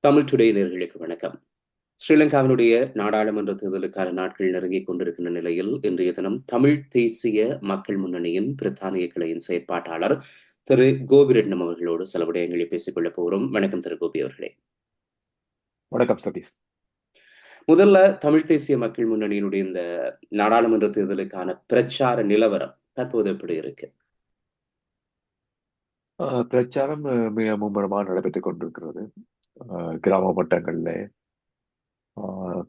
Tamil today நேயர்களுக்கு வணக்கம். ஸ்ரீலங்காவினுடைய நாடாளுமன்ற தேர்தலுக்கான நாட்கள் நெருங்கிக் கொண்டிருக்கின்ற நிலையில் இன்றைய தினம் தமிழ் தேசிய மக்கள் முன்னணியின் பிரித்தானிய கிளையின் செயற்பாட்டாளர் திரு கோபிரட்னம் அவர்களோடு சில விடயங்களை பேசிக் கொள்ளப் போகிறோம். வணக்கம் திரு கோபி அவர்களே. வணக்கம் சதீஷ். முதல்ல தமிழ் தேசிய மக்கள் முன்னணியினுடைய இந்த நாடாளுமன்ற தேர்தலுக்கான பிரச்சார நிலவரம் தற்போது எப்படி இருக்கு? பிரச்சாரம் மிக மும்முரமாக நடைபெற்றுக் கொண்டிருக்கிறது. கிராம மட்டங்களில்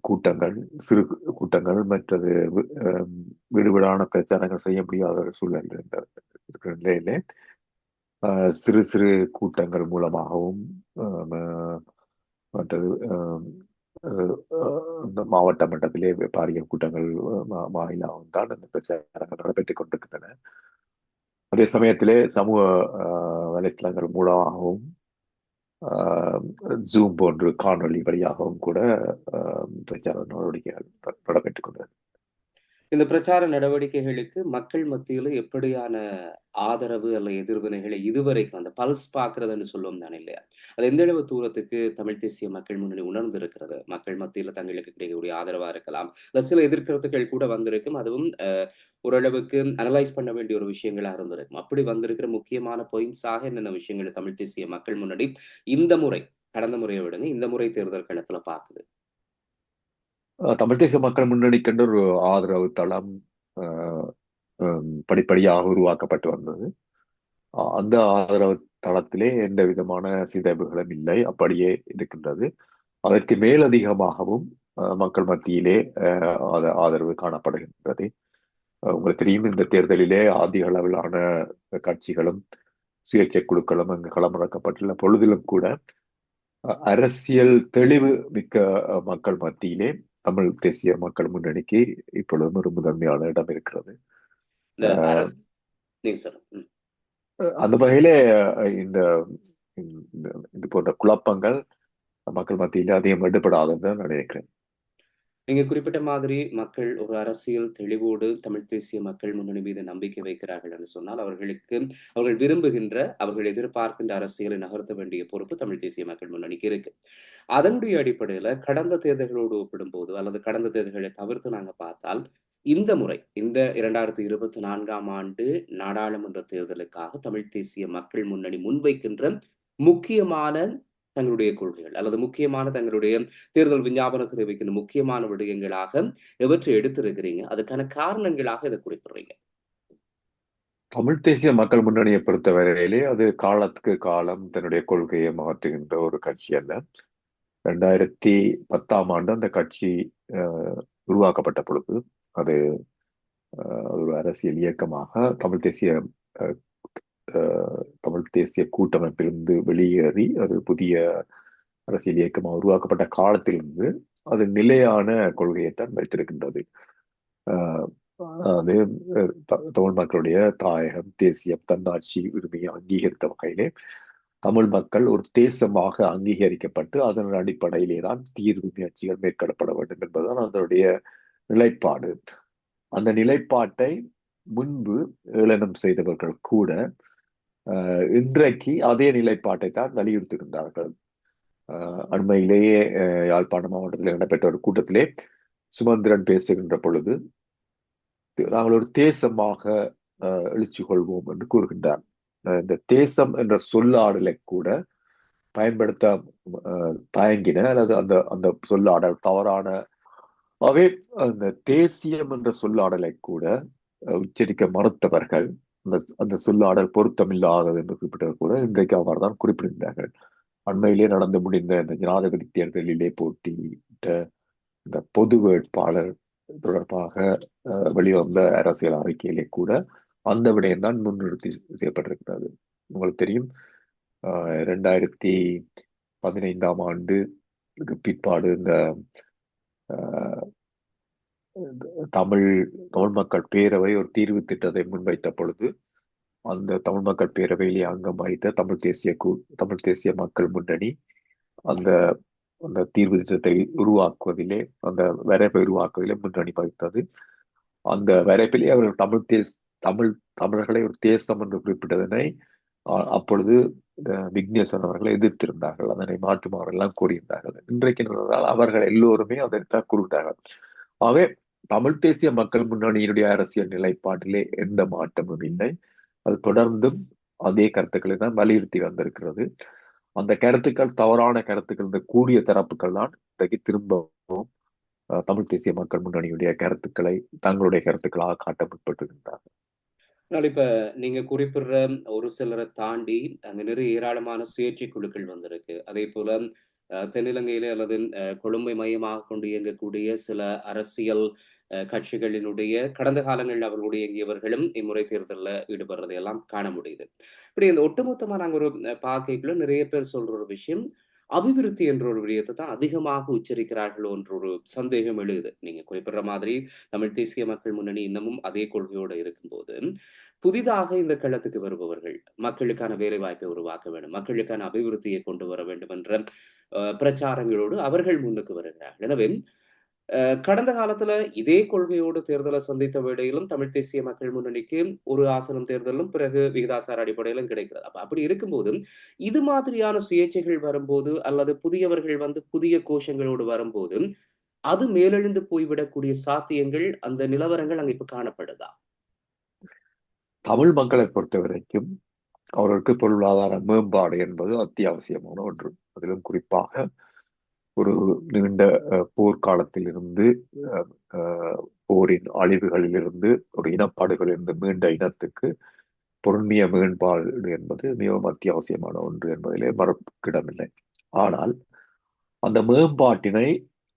கூட்டங்கள், சிறு கூட்டங்கள், மற்றது வீடு வீடான பிரச்சாரங்கள் செய்ய முடியாத ஒரு சூழல் இருக்கிற நிலையிலே சிறு சிறு கூட்டங்கள் மூலமாகவும் மற்றது இந்த மாவட்ட மட்டத்திலே பாரிய கூட்டங்கள் வாயிலாகவும் தான் இந்த பிரச்சாரங்கள் நடைபெற்றுக் கொண்டிருக்கின்றன. அதே சமயத்திலே சமூக வலைத்தளங்கள் மூலமாகவும் ஜூம் போன்று காணொலி வழியாகவும் கூட பிரச்சார நடவடிக்கைகள் நடைபெற்றுக் கொண்டது. இந்த பிரச்சார நடவடிக்கைகளுக்கு மக்கள் மத்தியில எப்படியான ஆதரவு அல்ல எதிர்வினைகளை இதுவரைக்கும் அந்த பல்ஸ் பார்க்கறதுன்னு சொல்லுவோம் தானே இல்லையா? அது எந்த அளவு தூரத்துக்கு தமிழ் தேசிய மக்கள் முன்னணி உணர்ந்திருக்கிறது? மக்கள் மத்தியில தங்களுக்கு கிடைக்கக்கூடிய ஆதரவா இருக்கலாம். இல்ல சில எதிர்கருத்துக்கள் கூட வந்திருக்கும். அதுவும் ஓரளவுக்கு அனலைஸ் பண்ண வேண்டிய ஒரு விஷயங்களா இருந்திருக்கும். அப்படி வந்திருக்கிற முக்கியமான பாயிண்ட்ஸாக என்னென்ன விஷயங்களை தமிழ் தேசிய மக்கள் முன்னணி இந்த முறை, கடந்த முறையை விடுங்க, இந்த முறை தேர்தல் களத்துல பார்க்குது? தமிழ் தேசிய மக்கள் முன்னணிக்கென்று ஒரு ஆதரவு தளம் படிப்படியாக உருவாக்கப்பட்டு வந்தது. அந்த ஆதரவு தளத்திலே எந்த விதமான சிதைவுகளும் இல்லை, அப்படியே இருக்கின்றது. அதற்கு மேலதிகமாகவும் மக்கள் மத்தியிலே ஆதரவு காணப்படுகின்றது. உங்களுக்கு தெரியும், இந்த தேர்தலிலே அதிக அளவிலான கட்சிகளும் சுயேட்சை குழுக்களும் அங்கு களமிறக்கப்பட்டுள்ள பொழுதிலும் கூட அரசியல் தெளிவு மிக்க மக்கள் மத்தியிலே தமிழ் தேசிய மக்கள் முன்னணிக்கு இப்பொழுதும் ஒரு முதன்மையான இடம் இருக்கிறது. அந்த வகையிலே இந்த இது போன்ற குழப்பங்கள் மக்கள் மத்தியிலே அதிகம் எடுபடாதுன்னு நான் நினைக்கிறேன். நீங்க குறிப்பிட்ட மாதிரி மக்கள் ஒரு அரசியல் தெளிவோடு தமிழ் தேசிய மக்கள் முன்னணி மீது நம்பிக்கை வைக்கிறார்கள் என்று சொன்னால் அவர்கள் விரும்புகின்ற, அவர்கள் எதிர்பார்க்கின்ற அரசியலை நகர்த்த வேண்டிய பொறுப்பு தமிழ் தேசிய மக்கள் முன்னணிக்கு இருக்கு. அதனுடைய அடிப்படையில கடந்த தேர்தல்களோடு ஒப்பிடும்போது அல்லது கடந்த தேர்தல்களை தவிர்த்து நாங்க பார்த்தால் இந்த முறை இந்த 2024ஆம் ஆண்டு நாடாளுமன்ற தேர்தலுக்காக தமிழ் தேசிய மக்கள் முன்னணி முன்வைக்கின்ற முக்கியமான தங்களுடைய கொள்கைகள் அல்லது முக்கியமான தங்களுடைய தேர்தல் விஞ்ஞாபனத்தில் வைக்கின்ற முக்கியமான விடயங்களாக எவற்றை எடுத்திருக்கிறீங்க? அதுக்கான காரணங்களாக இதை குறிப்பிடுறீங்க? தமிழ் தேசிய மக்கள் முன்னணியை பொறுத்தவரையிலே அது காலத்துக்கு காலம் தன்னுடைய கொள்கையை மாற்றுகின்ற ஒரு கட்சி அல்ல. 2010ஆம் ஆண்டு அந்த கட்சி உருவாக்கப்பட்ட பொழுது அது ஒரு அரசியல் இயக்கமாக தமிழ் தேசிய கூட்டமைப்பிலிருந்து வெளியேறி அது புதிய அரசியல் இயக்கமாக உருவாக்கப்பட்ட காலத்திலிருந்து அது நிலையான கொள்கையைத்தான் வைத்திருக்கின்றது. அது தமிழ் மக்களுடைய தாயகம், தேசியம், தன்னாட்சி உரிமையை அங்கீகரித்த வகையிலே தமிழ் மக்கள் ஒரு தேசமாக அங்கீகரிக்கப்பட்டு அதன் அடிப்படையிலே தான் தீர்வு முயற்சிகள் மேற்கொள்ளப்பட வேண்டும் என்பதுதான் அதனுடைய நிலைப்பாடு. அந்த நிலைப்பாட்டை முன்பு ஏளனம் செய்தவர்கள் கூட இன்றைக்கு அதே நிலைப்பாட்டை தான் வலியுறுத்துகின்றார்கள். அண்மையிலேயே யாழ்ப்பாண மாவட்டத்தில் இடம்பெற்ற ஒரு கூட்டத்திலே சுமந்திரன் பேசுகின்ற பொழுது நாங்கள் ஒரு தேசமாக எழுச்சி கொள்வோம் என்று கூறுகின்றார். இந்த தேசம் என்ற சொல்லாடலை கூட பயன்படுத்த தயங்கின அல்லது அந்த அந்த சொல்லாடல் தவறான அவை அந்த தேசியம் என்ற சொல்லாடலை கூட உச்சரிக்க மறுத்தவர்கள், அந்த சொல்லாடல் பொருத்தமில்லாதது என்று குறிப்பிட்டவர் கூட இன்றைக்கு அவர் தான் குறிப்பிடுகிறார்கள். அண்மையிலே நடந்து முடிந்த இந்த ஜனாதிபதி தேர்தலிலே போட்டியிட்ட இந்த பொது வேட்பாளர் தொடர்பாக வெளிவந்த அரசியல் அறிக்கையிலே கூட அந்த விடயம்தான் முன்னிறுத்தி செய்யப்பட்டிருக்கிறது. உங்களுக்கு தெரியும், 2015ஆம் ஆண்டு பிற்பாடு இந்த தமிழ் மக்கள் பேரவை ஒரு தீர்வு திட்டத்தை முன்வைத்த பொழுது அந்த தமிழ் மக்கள் பேரவையிலே அங்கம் வகித்த தமிழ் தேசிய மக்கள் முன்னணி அந்த அந்த தீர்வு திட்டத்தை உருவாக்குவதிலே, அந்த வரைப்பை உருவாக்குவதிலே முன்னணி வகித்தது. அந்த வரைப்பிலே அவர்கள் தமிழர்களை ஒரு தேசம் என்று குறிப்பிட்டதனை அப்பொழுது விக்னேஸ்வரன் அவர்களை எதிர்த்திருந்தார்கள், அதனை மாற்றுமாறு எல்லாம் கூறியிருந்தார்கள். இன்றைக்கு என்னவென்றால் அவர்கள் எல்லோருமே அதைத்தான் கூறுகிறார்கள். ஆகவே தமிழ் தேசிய மக்கள் முன்னணியினுடைய அரசியல் நிலைப்பாட்டிலே எந்த மாற்றமும் இல்லை. அது தொடர்ந்தும் அதே கருத்துக்களை தான் வலியுறுத்தி வந்திருக்கிறது. அந்த கருத்துக்கள் தவறான கருத்துக்கள், இந்த கூடிய தரப்புகள் தான் இன்றைக்கு திரும்பவும் தமிழ் தேசிய மக்கள் முன்னணியுடைய கருத்துக்களை தங்களுடைய கருத்துக்களாக காட்ட முற்பட்டிருக்கின்றார்கள். அதனால இப்ப நீங்க குறிப்பிடுற ஒரு சிலரை தாண்டி அங்க நிறைய ஏராளமான சுயேட்சை குழுக்கள் வந்திருக்கு. அதே போல தென்னிலங்கையிலே அல்லது கொழும்பை மையமாக கொண்டு இயங்கக்கூடிய சில அரசியல் கட்சிகளினுடைய கடந்த காலங்களில் அவர்களுடைய இயங்கியவர்களும் இம்முறை தேர்தலில் ஈடுபடுறதை எல்லாம் காண முடியுது. இப்படி இந்த ஒட்டுமொத்தமா நாங்க ஒரு பார்க்கைக்குள்ள நிறைய பேர் சொல்ற ஒரு விஷயம், அபிவிருத்தி என்ற ஒரு விடயத்தை தான் அதிகமாக உச்சரிக்கிறார்களோ என்ற ஒரு சந்தேகம் எழுது. நீங்க குறிப்பிடுற மாதிரி தமிழ் தேசிய மக்கள் முன்னணி இன்னமும் அதே கொள்கையோடு இருக்கும்போது, புதிதாக இந்த களத்துக்கு வருபவர்கள் மக்களுக்கான வேலை வாய்ப்பை உருவாக்க வேண்டும், மக்களுக்கான அபிவிருத்தியை கொண்டு வர வேண்டும் என்ற பிரச்சாரங்களோடு அவர்கள் முன்னுக்கு வருகிறார்கள். எனவே கடந்த காலத்துல இதே கொள்கையோடு தேர்தலை சந்தித்த வேளையிலும் தமிழ் தேசிய மக்கள் முன்னணிக்கு ஒரு ஆசனம் தேர்தலும் பிறகு விகிதாசார அடிப்படையிலும் கிடைக்கிறது. அப்ப அப்படி இருக்கும்போது இது மாதிரியான சுயேட்சைகள் வரும்போது அல்லது புதியவர்கள் வந்து புதிய கோஷங்களோடு வரும்போது அது மேலெழுந்து போய்விடக்கூடிய சாத்தியங்கள், அந்த நிலவரங்கள் அங்க இப்ப காணப்படுதா? தமிழ் மக்களை பொறுத்த வரைக்கும் அவர்களுக்கு பொருளாதார மேம்பாடு என்பது அத்தியாவசியமான ஒன்று. அதிலும் குறிப்பாக ஒரு நீண்ட போர்க்காலத்தில் இருந்து போரின் அழிவுகளிலிருந்து ஒரு இனப்பாடுகளிலிருந்து மீண்ட இனத்துக்கு பொருண்மைய மேம்பாடு என்பது மிகவும் அத்தியாவசியமான ஒன்று என்பதிலே மறுக்கிடமில்லை. ஆனால் அந்த மேம்பாட்டினை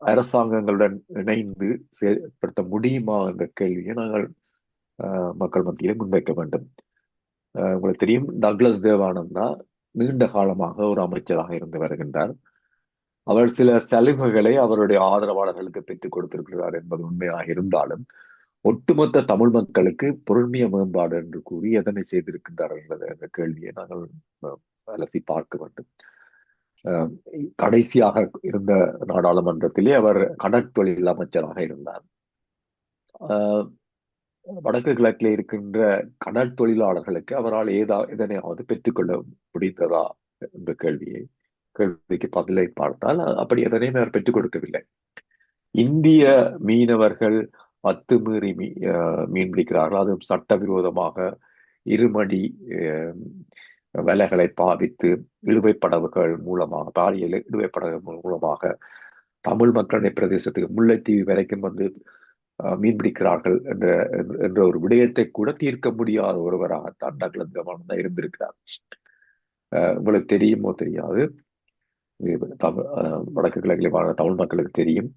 அரசாங்கங்களுடன் இணைந்து செயல்படுத்த முடியுமா என்ற கேள்வியை நாங்கள் மக்கள் மத்தியிலே முன்வைக்க வேண்டும். உங்களுக்கு தெரியும், டக்ளஸ் தேவானந்தா நீண்ட காலமாக ஒரு அமைச்சராக இருந்து வருகின்றார். அவர் சில சலுகைகளை அவருடைய ஆதரவாளர்களுக்கு பெற்றுக் கொடுத்திருக்கிறார் என்பது உண்மையாக இருந்தாலும், ஒட்டுமொத்த தமிழ் மக்களுக்கு பொருண்மைய மேம்பாடு என்று கூறி எதனை செய்திருக்கின்றார்கள் என்ற கேள்வியை நாங்கள் அலசி பார்க்க வேண்டும். கடைசியாக இருந்த நாடாளுமன்றத்திலே அவர் கடற்தொழில் அமைச்சராக இருந்தார். வடக்கு கிழக்கில் இருக்கின்ற கடல் தொழிலாளர்களுக்கு அவரால் எதனையாவது பெற்றுக்கொள்ள முடிந்ததா என்ற கேள்விக்கு பதிலை பார்த்தால் அப்படி எதனையும் அவர் பெற்றுக் கொடுக்கவில்லை. இந்திய மீனவர்கள் அத்துமீறி மீன் பிடிக்கிறார்கள், அதுவும் சட்டவிரோதமாக இருமடி வலைகளை பாவித்து இழுவைப்படகுகள் மூலமாக, பாரிய இழுவைப்படகுகள் மூலமாக தமிழ் மக்களுடைய பிரதேசத்துக்கு முல்லைத்தீவு வரைக்கும் வந்து மீன் பிடிக்கிறார்கள் என்ற ஒரு விடயத்தை கூட தீர்க்க முடியாத ஒருவராகத்தான் டக்ளஸ் தேவானந்தா இருந்திருக்கிறார். உங்களுக்கு தெரியுமோ தெரியாது, வடக்கு கிழக்கில் வாழ தமிழ் மக்களுக்கு தெரியும்,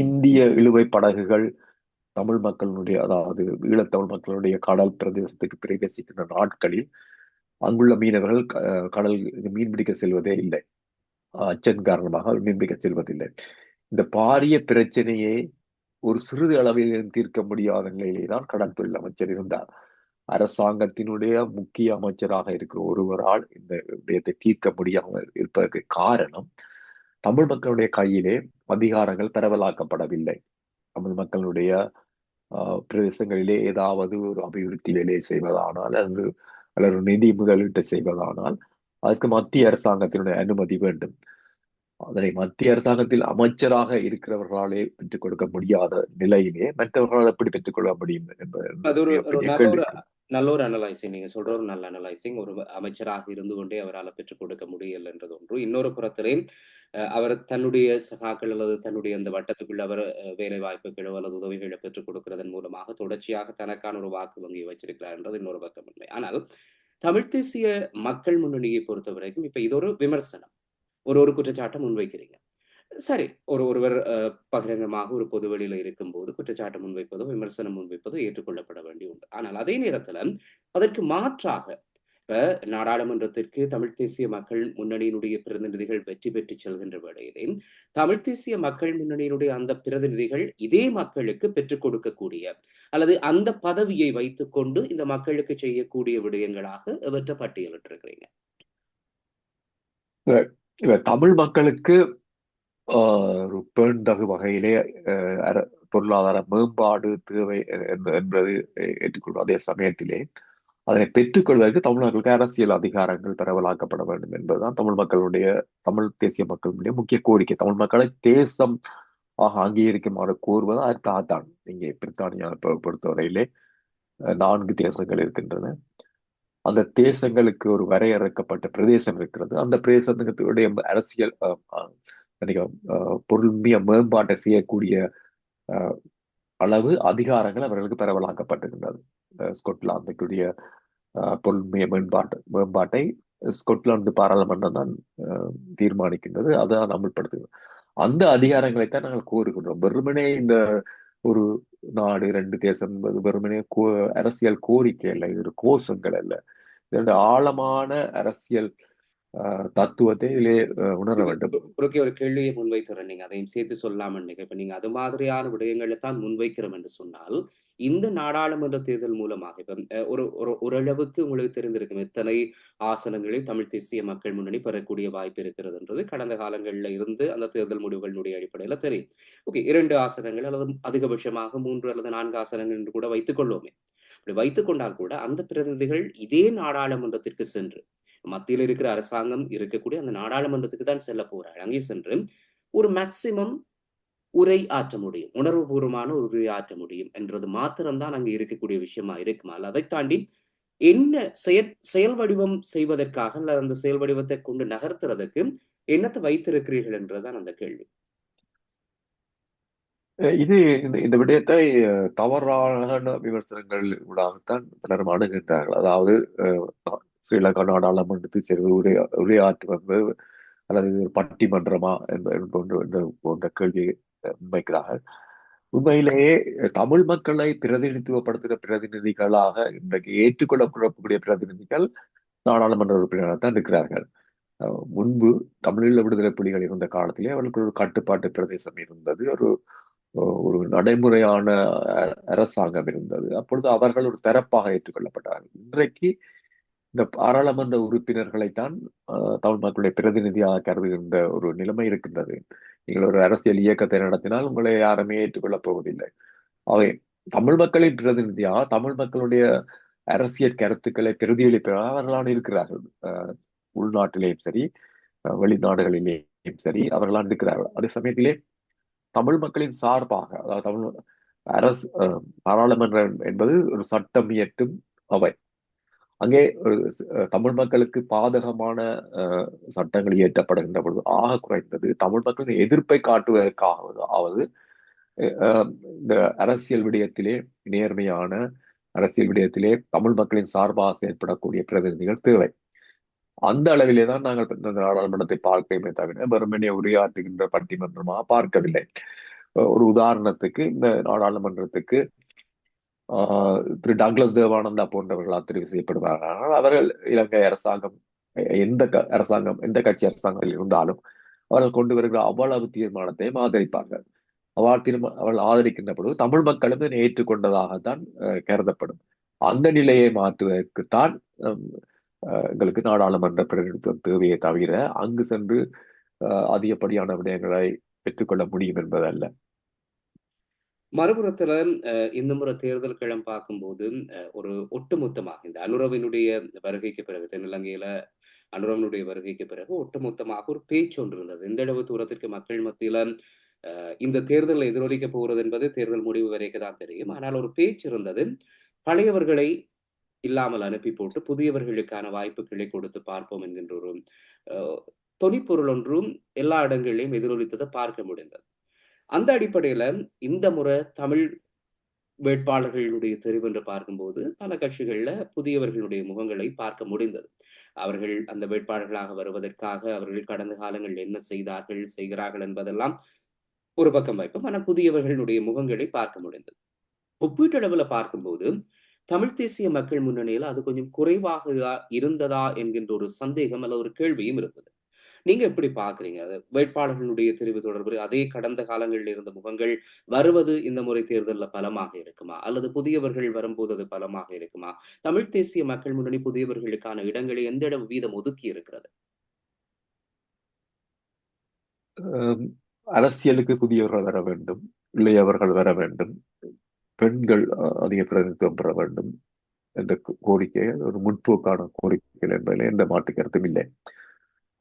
இந்திய இழுவை படகுகள் தமிழ் மக்களுடைய, அதாவது ஈழத்தமிழ் மக்களுடைய கடல் பிரதேசத்துக்கு பிரவேசிக்கின்ற நாட்களில் அங்குள்ள மீனவர்கள் கடல் மீன் பிடிக்க செல்வதே இல்லை. அச்சன் காரணமாக மீன் பிடிக்க செல்வதில்லை. இந்த பாரிய பிரச்சனையை ஒரு சிறிது அளவில் தீர்க்க முடியாத நிலையிலே தான் கடல் தொழில் அமைச்சர் இருந்தார். அரசாங்கத்தினுடைய முக்கிய அமைச்சராக இருக்கிற ஒருவரால் இந்த விடயத்தை தீர்க்க முடியாமல் இருப்பதற்கு காரணம், தமிழ் மக்களுடைய கையிலே அதிகாரங்கள் பரவலாக்கப்படவில்லை. தமிழ் மக்களுடைய பிரதேசங்களிலே ஏதாவது ஒரு அபிவிருத்தி வேலையை செய்வதானால் அல்லது நிதி முதலீட்டை செய்வதானால் அதுக்கு மத்திய அரசாங்கத்தினுடைய அனுமதி வேண்டும். அதனை மத்திய அரசாங்கத்தில் அமைச்சராக இருக்கிறவர்களாலே பெற்றுக் கொடுக்க முடியாத நிலையிலே மற்றவர்களால் எப்படி பெற்றுக் கொள்ள முடியும் அது ஒரு நல்ல ஒரு அனலைசிங். நீங்க சொல்ற ஒரு நல்ல அனலைசிங். ஒரு அமைச்சராக இருந்து கொண்டே அவரால் பெற்றுக் கொடுக்க முடியல என்றது ஒன்று. இன்னொரு புறத்திலே அவர் தன்னுடைய சகாக்கள் அல்லது தன்னுடைய அந்த வட்டத்துக்குள்ள அவர் வேலை வாய்ப்புகளோ அல்லது உதவிகளை பெற்றுக் கொடுக்கிறதன் மூலமாக தொடர்ச்சியாக தனக்கான ஒரு வாக்கு வங்கியை வச்சிருக்கிறார் என்றது இன்னொரு பக்கம் உண்மை. ஆனால் தமிழ் தேசிய மக்கள் முன்னணியை பொறுத்த வரைக்கும் இப்ப இது ஒரு விமர்சனம், ஒரு குற்றச்சாட்டை முன்வைக்கிறீங்க. சரி, ஒருவர் பகிரங்கமாக ஒரு பொது வெளியில இருக்கும்போது குற்றச்சாட்டு முன்வைப்பதோ விமர்சனம் முன்வைப்பதோ ஏற்றுக்கொள்ளப்பட வேண்டிய உண்டு. ஆனால் அதே நேரத்துல அதற்கு மாற்றாக இப்ப நாடாளுமன்றத்திற்கு தமிழ் தேசிய மக்கள் முன்னணியினுடைய பிரதிநிதிகள் வெற்றி பெற்று செல்கின்ற வேளையிலே தமிழ் தேசிய மக்கள் முன்னணியினுடைய அந்த பிரதிநிதிகள் இதே மக்களுக்கு பெற்றுக் கொடுக்கக்கூடிய அல்லது அந்த பதவியை வைத்துக் கொண்டு இந்த மக்களுக்கு செய்யக்கூடிய விடயங்களாக இவற்றை பட்டியலிட்டிருக்கிறீங்க. தமிழ் மக்களுக்கு ஒரு பேண்தகு வகையிலே பொருளாதார மேம்பாடு தேவை என்பது ஏற்றுக்கொள்ளும். அதே சமயத்திலே அதனை பெற்றுக்கொள்வதற்கு தமிழ் மக்களுக்கு அரசியல் அதிகாரங்கள் பரவலாக்கப்பட வேண்டும் என்பதுதான் தமிழ் தேசிய மக்களுடைய முக்கிய கோரிக்கை. தமிழ் மக்களை தேசம் அங்கீகரிக்குமாறு கோருவது அதற்காகத்தான். இங்கே பிரித்தானியாவை பொறுத்தவரையிலே 4 தேசங்கள் இருக்கின்றன. அந்த தேசங்களுக்கு ஒரு வரையறுக்கப்பட்ட பிரதேசம் இருக்கிறது. அந்த பிரதேசத்துடைய அரசியல் பொருள்மிய மேம்பாட்டை செய்யக்கூடிய அளவு அதிகாரங்கள் அவர்களுக்கு பரவலாக்கப்பட்டிருந்தது. ஸ்கொட்லாந்துக்குரிய பொருள்மிய மேம்பாட்டை ஸ்கொட்லாந்து பாராளுமன்றம் தான் தீர்மானிக்கின்றது, அதான் அமல்படுத்துகிறது. அந்த அதிகாரங்களைத்தான் நாங்கள் கோருகின்றோம். வெறுமனே இந்த ஒரு நாடு 2 தேசம் என்பது வெறுமனே அரசியல் கோரிக்கை அல்ல, இது ஒரு கோஷங்கள் அல்ல. இதோட ஆழமான அரசியல் தத்துவத்தை இதிலே உணர வேண்டும். குறுக்கே ஒரு கேள்வியை முன்வைத்துறேன், நீங்க அதையும் சேர்த்து சொல்லாமல். இப்ப நீங்க அது மாதிரியான விடயங்களை தான் முன்வைக்கிறோம் என்று சொன்னால், இந்த நாடாளுமன்ற தேர்தல் மூலமாக இப்ப ஓரளவுக்கு உங்களுக்கு தெரிந்திருக்கும் எத்தனை ஆசனங்களை தமிழ் தேசிய மக்கள் முன்னணி பெறக்கூடிய வாய்ப்பு இருக்கிறதுன்றது கடந்த காலங்களில் இருந்து அந்த தேர்தல் முடிவுகளினுடைய அடிப்படையில் தெரியும். ஓகே, 2 ஆசனங்கள் அல்லது அதிகபட்சமாக 3 அல்லது 4 ஆசனங்கள் என்று கூட வைத்துக் கொள்வோமே. அப்படி வைத்துக் கொண்டால் கூட அந்த பிரதிநிதிகள் இதே நாடாளுமன்றத்திற்கு சென்று, மத்தியில் இருக்கிற அரசாங்கம் இருக்கக்கூடிய அந்த நாடாளுமன்றத்துக்கு தான் செல்ல போறாங்க. அங்கே சென்று ஒரு மேக்சிமம் உரை ஆற்ற முடியும், உணர்வுபூர்வமான ஒரு உரை ஆற்ற முடியும் என்றது மாத்திரம்தான் அங்கு இருக்கக்கூடிய விஷயமா இருக்குமா? அல்ல அதை தாண்டி என்ன செயல் வடிவம் செய்வதற்காக, அல்ல அந்த செயல் வடிவத்தை கொண்டு நகர்த்துறதுக்கு என்னத்தை வைத்திருக்கிறீர்கள் என்றுதான் அந்த கேள்வி. இது இந்த விடயத்தை தவறான விமர்சனங்கள் ஊடாகத்தான் பலரும் அணுகின்றார்கள். அதாவது ஸ்ரீலங்கா நாடாளுமன்றத்தில் செல்வது உரையாற்றுவது அல்லது ஒரு பட்டிமன்றமா போன்ற கேள்வியை முன்வைக்கிறார்கள். உண்மையிலேயே தமிழ் மக்களை பிரதிநிதித்துவப்படுத்துகிற பிரதிநிதிகளாக இன்றைக்கு ஏற்றுக்கொள்ளப்படக்கூடிய பிரதிநிதிகள் நாடாளுமன்ற உறுப்பினராக தான் இருக்கிறார்கள். முன்பு தமிழீழ விடுதலை புலிகள் இருந்த காலத்திலே அவர்களுக்கு ஒரு கட்டுப்பாட்டு பிரதேசம் இருந்தது, ஒரு நடைமுறையான அரசாங்கம் இருந்தது. அப்பொழுது அவர்கள் ஒரு தரப்பாக ஏற்றுக்கொள்ளப்பட்டார்கள். இன்றைக்கு இந்த பாராளுமன்ற உறுப்பினர்களைத்தான் தமிழ் மக்களுடைய பிரதிநிதியாக கருதுகின்ற ஒரு நிலைமை இருக்கின்றது. நீங்கள் ஒரு அரசியல் இயக்கத்தை நடத்தினால் உங்களை யாருமே ஏற்றுக்கொள்ளப் போவதில்லை. அவை தமிழ் மக்களின் பிரதிநிதியாக தமிழ் மக்களுடைய அரசியல் கருத்துக்களை பிரதிபலிப்பதாக அவர்களான இருக்கிறார்கள். உள்நாட்டிலேயும் சரி, வெளிநாடுகளிலேயும் சரி, அவர்களான் இருக்கிறார்கள். அதே சமயத்திலே தமிழ் மக்களின் சார்பாக, அதாவது தமிழ் அரசு பாராளுமன்றம் என்பது ஒரு சட்டம் இயற்றும் அவை. அங்கே ஒரு தமிழ் மக்களுக்கு பாதகமான சட்டங்கள் இயற்றப்படுகின்ற பொழுது ஆக குறைந்தது தமிழ் மக்களின் எதிர்ப்பை காட்டுவதற்காவது இந்த அரசியல் விடயத்திலே நேர்மையான அரசியல் விடயத்திலே தமிழ் மக்களின் சார்பாக செயல்படக்கூடிய பிரதிநிதிகள் தேவை. அந்த அளவிலே தான் நாங்கள் இந்த நாடாளுமன்றத்தை பார்க்கவே தவிர வெறுமனே உரையாற்றுகின்ற பட்டிமன்றமாக பார்க்கவில்லை. ஒரு உதாரணத்துக்கு இந்த நாடாளுமன்றத்துக்கு திரு டக்ளஸ் தேவானந்தா போன்றவர்களால் தெரிவு செய்யப்படுவார்கள். அவர்கள் இலங்கை அரசாங்கம் எந்த கட்சி அரசாங்கத்தில் இருந்தாலும் அவர்கள் கொண்டு வருகிற அவ்வளவு தீர்மானத்தையும் ஆதரிப்பார்கள். அவள் ஆதரிக்கின்ற பொழுது தமிழ் மக்களும் ஏற்றுக்கொண்டதாகத்தான் கருதப்படும். அந்த நிலையை மாற்றுவதற்குத்தான் எங்களுக்கு நாடாளுமன்ற பிரதிநிதித்துவம் தேவையை தவிர அங்கு சென்று அதிகப்படியான விடயங்களை பெற்றுக்கொள்ள முடியும் என்பதல்ல. மறுபுறத்துல இந்த முறை தேர்தல் களம் பார்க்கும்போது ஒரு ஒட்டுமொத்தமாக இந்த அனுரவினுடைய வருகைக்கு பிறகு, தென்னிலங்கையில அனுரவனுடைய வருகைக்கு பிறகு ஒட்டுமொத்தமாக ஒரு பேச்சு ஒன்று இருந்தது. இந்த அளவு தூரத்திற்கு மக்கள் மத்தியில இந்த தேர்தலில் எதிரொலிக்க போகிறது என்பது தேர்தல் முடிவு வரைக்கும் தான் தெரியும். ஆனால் ஒரு பேச்சு இருந்தது, பழையவர்களை இல்லாமல் அனுப்பி போட்டு புதியவர்களுக்கான வாய்ப்புகளை கொடுத்து பார்ப்போம் என்கின்ற ஒரு தொனிப்பொருள் ஒன்றும் எல்லா இடங்களிலும் எதிரொலித்ததை பார்க்க முடிந்தது. அந்த அடிப்படையில இந்த முறை தமிழ் வேட்பாளர்களுடைய தெரிவு என்று பார்க்கும்போது பல கட்சிகள்ல புதியவர்களுடைய முகங்களை பார்க்க முடிந்தது. அவர்கள் அந்த வேட்பாளர்களாக வருவதற்காக அவர்கள் கடந்த காலங்களில் என்ன செய்கிறார்கள் என்பதெல்லாம் ஒரு பக்கம் வைப்போம். ஆனால் புதியவர்களுடைய முகங்களை பார்க்க முடிந்தது. ஒப்பீட்டளவில் பார்க்கும்போது தமிழ் தேசிய மக்கள் முன்னணியில அது கொஞ்சம் குறைவாக இருந்ததா என்கின்ற ஒரு சந்தேகம் அல்ல ஒரு கேள்வியும் இருந்தது. நீங்க எப்படி பாக்குறீங்க? அது வேட்பாளர்களுடைய தெரிவு தொடர்பு அதே கடந்த காலங்களில் இருந்த முகங்கள் வருவது இந்த முறை தேர்தலில் பலமாக இருக்குமா? அல்லது புதியவர்கள் வரும்போது அது பலமாக இருக்குமா? தமிழ் தேசிய மக்கள் முன்னணி புதியவர்களுக்கான இடங்களை எந்த இடம் வீதம் ஒதுக்கி இருக்கிறது? அரசியலுக்கு புதியவர்கள் வர வேண்டும், இளையவர்கள் வர வேண்டும், பெண்கள் அதிக பிரதிநிதித்துவம் பெற வேண்டும், என்ற கோரிக்கை ஒரு முற்போக்கான கோரிக்கைகள் என்பதில் எந்த மாற்று கருத்தும் இல்லை.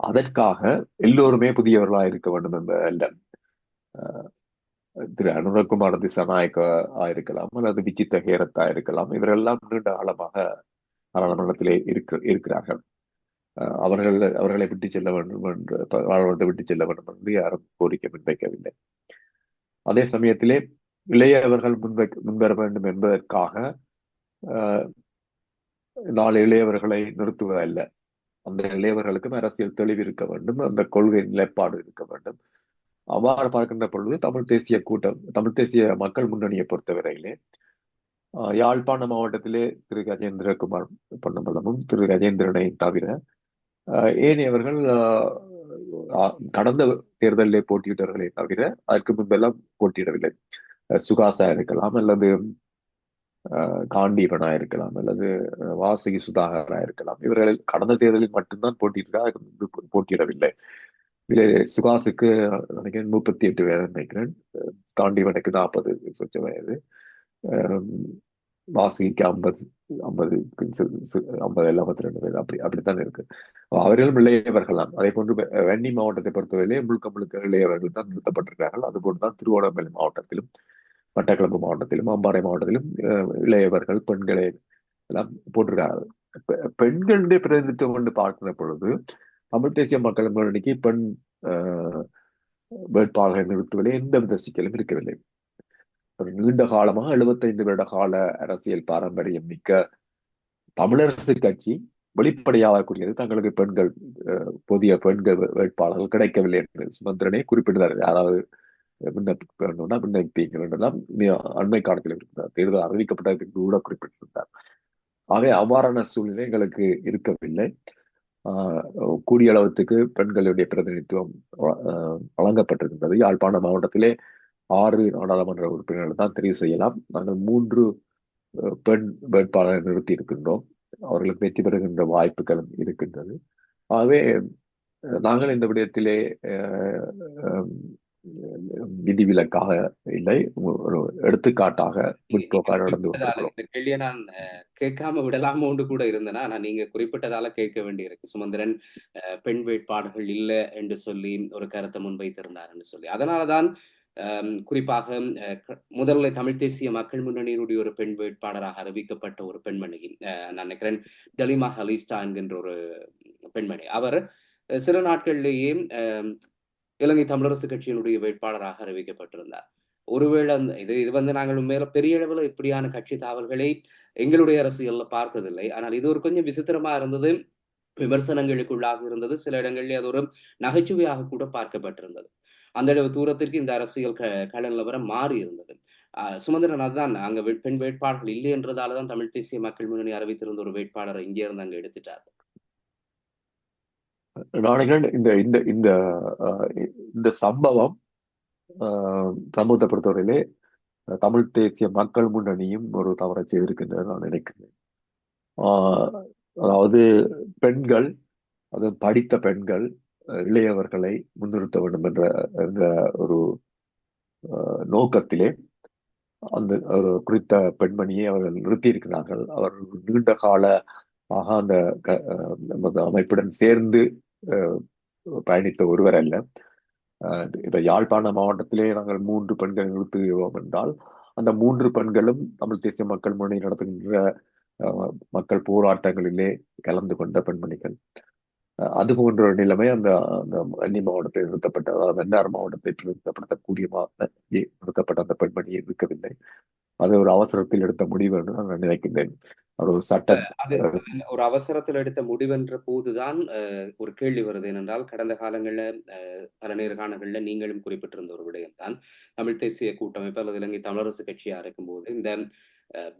அதற்காக எல்லோருமே புதியவர்களாக இருக்க வேண்டும் என்ற அல்ல. திரு அனுரகுமார திசாநாயக்க இருக்கலாம், அல்லது விஜித்த ஹேரத்தா இருக்கலாம். இவரெல்லாம் நீண்ட காலமாக பாராளுமன்றத்திலே இருக்கிறார்கள். அவர்களை விட்டு செல்ல வேண்டும் என்று, பாராளுமன்றத்தை விட்டு செல்ல வேண்டும் என்று யாரும் கோரிக்கை முன்வைக்கவில்லை. அதே சமயத்திலே இளையவர்கள் முன்வர வேண்டும் என்பதற்காக 4 இளையவர்களை நிறுத்துவதல்ல. அந்த இளையவர்களுக்கும் அரசியல் தெளிவு இருக்க வேண்டும், அந்த கொள்கை நிலைப்பாடு இருக்க வேண்டும். அவ்வாறு பார்க்கின்ற பொழுது தமிழ் தேசிய மக்கள் முன்னணியை பொறுத்தவரையிலே யாழ்ப்பாண மாவட்டத்திலே திரு கஜேந்திரகுமார் பொன்னம்பலமும் திரு கஜேந்திரனை தவிர ஏனையவர்கள் கடந்த தேர்தலிலே போட்டியிட்டவர்களை தவிர அதற்கு முன்பெல்லாம் போட்டியிடவில்லை. சுகாசா இருக்கலாம், அல்லது காண்டீபனா இருக்கலாம், அல்லது வாசகி சுதாகரா இருக்கலாம். இவர்கள் கடந்த தேர்தலில் மட்டும்தான் போட்டியிடவில்லை. இதில் சுகாசுக்கு நினைக்கிறேன் 38 வயது நினைக்கிறேன், காண்டீபனுக்கு 40 சொச்ச வயது, வாசகிக்கு 50 எல்லாம் 52 வயது, அப்படித்தான் இருக்கு. அவர்களும் இளையவர்கள் தான். அதே போன்று வன்னி மாவட்டத்தை பொறுத்தவரையிலே முழுக்க இளையவர்கள் தான் நிறுத்தப்பட்டிருக்கிறார்கள். அதுபோன்றுதான் திருவோணமலை மாவட்டத்திலும், மட்டக்களப்பு மாவட்டத்திலும், அம்பாறை மாவட்டத்திலும் இளையவர்கள் பெண்களை எல்லாம் போட்டிருக்கிறார்கள். பெண்களுடைய பிரதிநிதித்துவம் என்று பார்க்கிற பொழுது தமிழ் தேசிய மக்கள் முன்னணிக்கு பெண் வேட்பாளர்கள் நிறுத்துவதில் எந்தவித சிக்கலும் இருக்கவில்லை. ஒரு நீண்ட காலமாக 75 வருட கால அரசியல் பாரம்பரியம் மிக்க தமிழரசு கட்சி வெளிப்படையாக கூறியது தங்களுக்கு புதிய பெண்கள் வேட்பாளர்கள் கிடைக்கவில்லை என்று சுமந்திரனே குறிப்பிட்டார். யாராவது விண்ணப்பிப்பீங்கள் என்றெல்லாம் அண்மை காலத்தில் இருக்கிறார். தேர்தல் அறிவிக்கப்பட்டதற்கு கூட குறிப்பிட்டிருந்தார். ஆகவே அவ்வாறான சூழ்நிலை எங்களுக்கு இருக்கவில்லை. கூடிய அளவுக்கு பெண்களுடைய பிரதிநிதித்துவம் வழங்கப்பட்டிருக்கின்றது. யாழ்ப்பாண மாவட்டத்திலே 6 நாடாளுமன்ற உறுப்பினர்கள் தான் தெரிவு செய்யலாம். நாங்கள் 3 பெண் வேட்பாளரை நிறுத்தி இருக்கின்றோம். அவர்களுக்கு வெற்றி பெறுகின்ற வாய்ப்புகளும் இருக்கின்றது. ஆகவே நாங்கள் இந்த விடயத்திலே விதிவிலக்காக இல்லை, ஒரு எடுத்துக்காட்டாக முற்போக்காக நடந்து கொண்டிருக்கிறோம். இந்த கேள்வியை நான் கேட்காம விடலாம ஒன்று கூட இருந்தேன்னா, நான் நீங்க குறிப்பிட்டதால கேட்க வேண்டியிருக்கு. சுமந்திரன் பெண் வேட்பாளர்கள் இல்லை என்று சொல்லி ஒரு கருத்தை முன்வைத்திருந்தார் என்று சொல்லி. அதனாலதான் குறிப்பாக முதல்ல தமிழ் தேசிய மக்கள் முன்னணியினுடைய ஒரு பெண் வேட்பாளராக அறிவிக்கப்பட்ட ஒரு பெண்மணி, நான் நினைக்கிறேன் டலிமா ஹலிஸ்டா என்கின்ற ஒரு பெண்மணி, அவர் சில நாட்களிலேயே இலங்கை தமிழரசு கட்சியினுடைய வேட்பாளராக அறிவிக்கப்பட்டிருந்தார். ஒருவேளை இது வந்து நாங்கள் உண்மையில பெரிய அளவில் இப்படியான கட்சி தாவல்களை எங்களுடைய அரசியல்ல பார்த்ததில்லை. ஆனால் இது ஒரு கொஞ்சம் விசித்திரமா இருந்தது, விமர்சனங்களுக்குள்ளாக இருந்தது, சில இடங்களில் அது ஒரு நகைச்சுவையாக கூட பார்க்கப்பட்டிருந்தது. அந்த அளவு தூரத்திற்கு இந்த அரசியல் கள நிலவரம் மாறி இருந்தது. சுமந்திரன் அதுதான், அங்க பெண் வேட்பாளர்கள் இல்லை என்றதாலதான் தமிழ் தேசிய மக்கள் முன்னணி அறிவித்திருந்த ஒரு வேட்பாளரை இங்கே இருந்து அங்க எடுத்துட்டார். இந்த சம்பவம் சமூகத்தை பொறுத்தவரையிலே தமிழ் தேசிய மக்கள் முன்னணியும் ஒரு தவறை செய்திருக்கின்றது நான் நினைக்கிறேன். அதாவது பெண்கள், அது படித்த பெண்கள் இளையவர்களை முன்னிறுத்த வேண்டும் என்ற ஒரு நோக்கத்திலே அந்த ஒரு குறித்த பெண்மணியை அவர்கள் நிறுத்தியிருக்கிறார்கள். அவர்கள் நீண்ட கால அந்த அமைப்புடன் சேர்ந்து பயணித்த ஒருவர் அல்ல. இந்த யாழ்ப்பாண மாவட்டத்திலே நாங்கள் 3 பெண்களை நிறுத்துகிறோம் என்றால் அந்த 3 பெண்களும் தமிழ் தேசிய மக்கள் முன்னணி நடத்துகின்ற மக்கள் போராட்டங்களிலே கலந்து கொண்ட பெண்மணிகள். அது போன்ற ஒரு நிலைமை அந்த வன்னி மாவட்டத்தில் நிறுத்தப்பட்ட, அதாவது மன்னார் மாவட்டத்தில் நிறுத்தப்பட்ட அந்த பெண்மணியை இருக்கவில்லை. அது ஒரு அவசரத்தில் எடுத்த முடிவு என்று நான் நினைக்கின்றேன். ஒரு அவசரத்தில் எடுத்த முடிவென்ற போதுதான் ஒரு கேள்வி வருது. ஏனென்றால் கடந்த காலங்களில் பல நேர்காணல்கள்ல நீங்களும் குறிப்பிட்டிருந்த ஒரு விடயம் தான், தமிழ் தேசிய கூட்டமைப்பு அல்லது இலங்கை தமிழரசு கட்சியா இருக்கும்போது இந்த